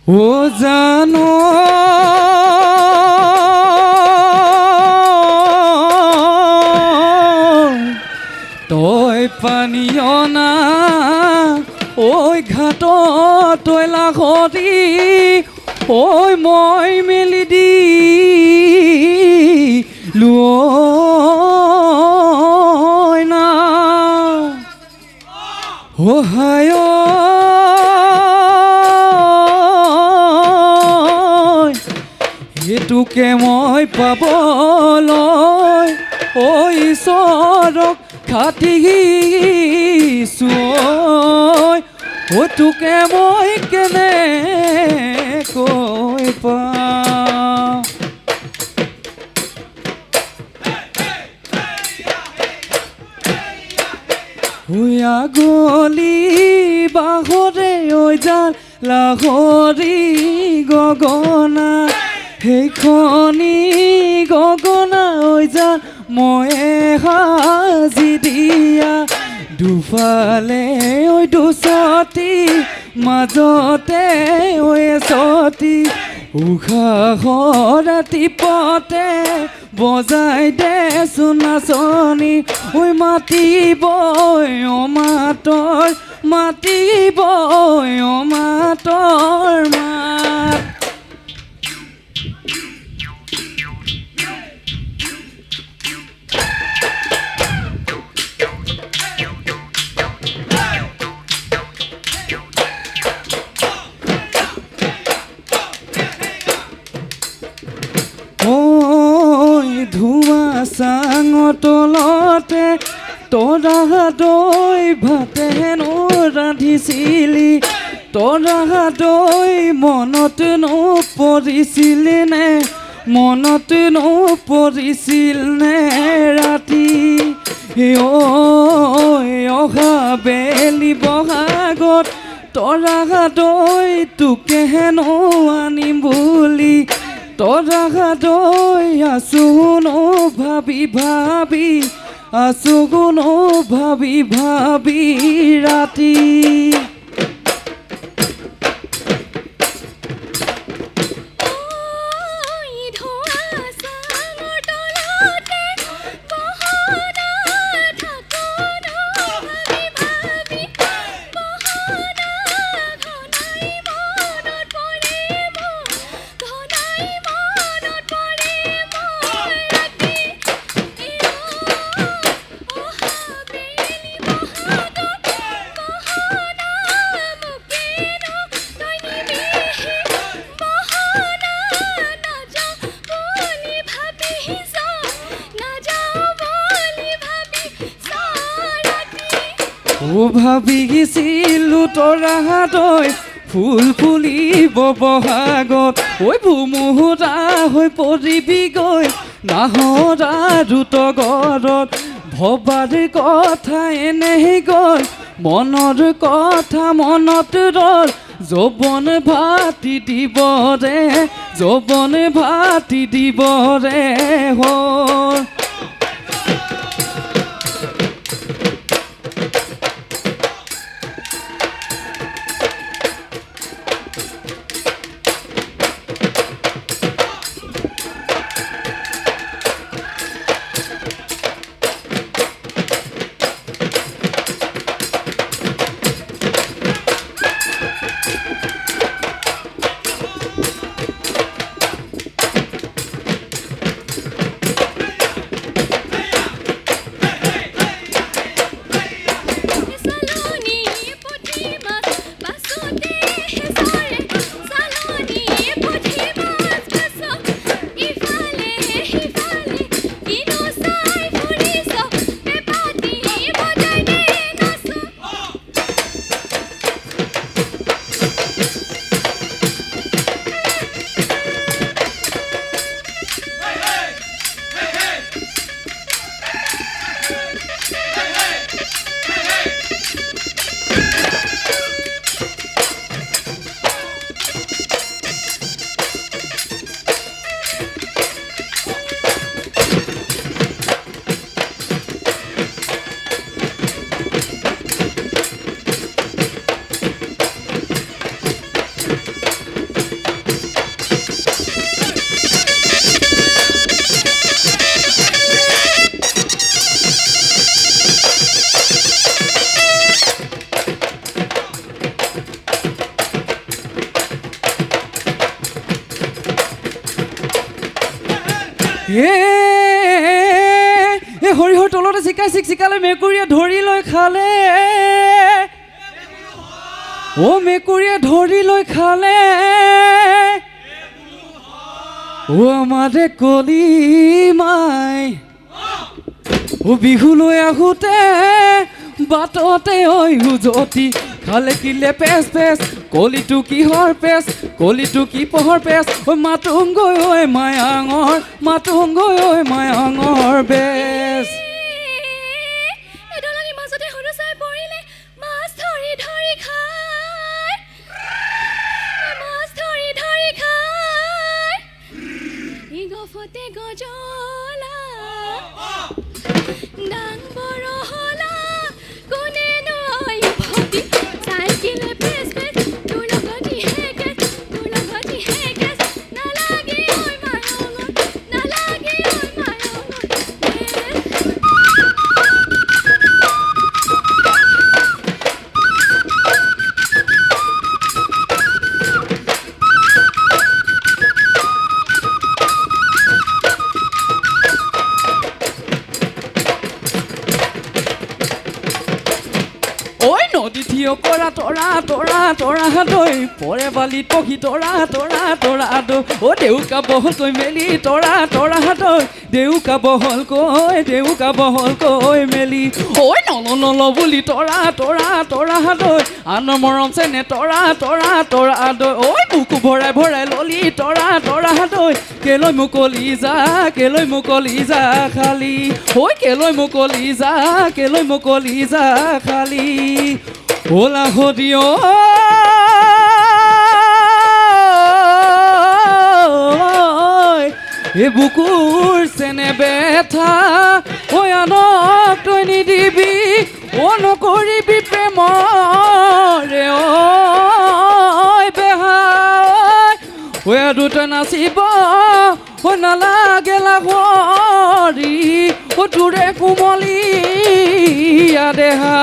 ও জানো তই পানীয় না ওই ঘাট তই লাখতি ওই মই মেলি দি লুই না ও হায় তোকে মই পাবলৈ ঐ ঈশ্বৰক খাটিছো ঐ তোকে মই কেনেকৈ পাওঁ হুয়া গলি বাহৰে ঐ জাল লাহৰি গগনা সেইখনি গগনা ঐ জান ময়ে সাজি দিয়া দুফালে ঐ দুচতি মাজতে ঐ এচতি উশাহৰ ৰাতিপুৱাতে বজাই দেচোন নাচনি ঐ মাতিবই অমাতৰ মাতিবই অমাতৰ মাত ধুমা চাঙৰ তলতে তৰা দৈ ভাতে হেনো ৰান্ধিছিলি তৰা দৈ মনত নপৰিছিল নে মনত নপৰিছিল নে ৰাতি অহা বেলি বহাগত তৰা দৈ তোকে হেনো আনিম বুলি তৰা দৈ আছো নো ভাবি ভাবি আছো নো ভাবি ভাবি ৰাতি ভাবিছিলো তৰা দৈ ফুল ফুলিব বহাগত ঐ ভুমুহুৰা হৈ পৰিবি গৈ নাহৰা দ্ৰুত গড়ত ভবাৰ কথা এনেই গ'ল মনৰ কথা মনত ৰল যৌৱন ভাতি দিব ৰে যৌৱন ভাতি দিব ৰে হ'ল হৰিহৰ তলতে চিকালৈ মেকুৰীয়ে ধৰি লৈ খালে মেকুৰীয়ে ধৰি লৈ খালে আমাৰে কলি মাই বিহুলৈ আহোঁতে বাটতে উজতি খালে কিলে পেচ পেচ কলিটো কিহৰ পেচ কলিটো কি পহৰ পেচ মাতুংগৈ মায়াঙৰ বেচ এডালনি মাজতে সৰু চাই পৰিলে মাছ ধৰি খায় ই গফতে গজলা ডাং বৰহলা কোনে নৈ ভতি চাইকিলে পেচ পেচ তোৰ লগতি হেকেচ নালাগে ঐ মায়াঙত নদী থিয় কৰা তৰা হাতৈ পৰে বালিত পখি তৰা দেউকা বহলকৈ মেলি তৰা হাতৈ দেউকা বহলকৈ মেলি নল বুলি তৰা হাতৈ আনৰ মৰম চেনে তৰা আদৈ বুকু ভৰাই ললি তৰা হাতৈ কেলৈ মুকলি যা খালি কেলৈ মুকলি যা খালি ওলা হদিও বুকুৰ চেনে বেথা আনক তই নিদিবি নকৰিবি প্ৰেমৰে বেহা দুটা নাচিব নালাগে লাগৰি তোৰে কোমলীয়া দেহা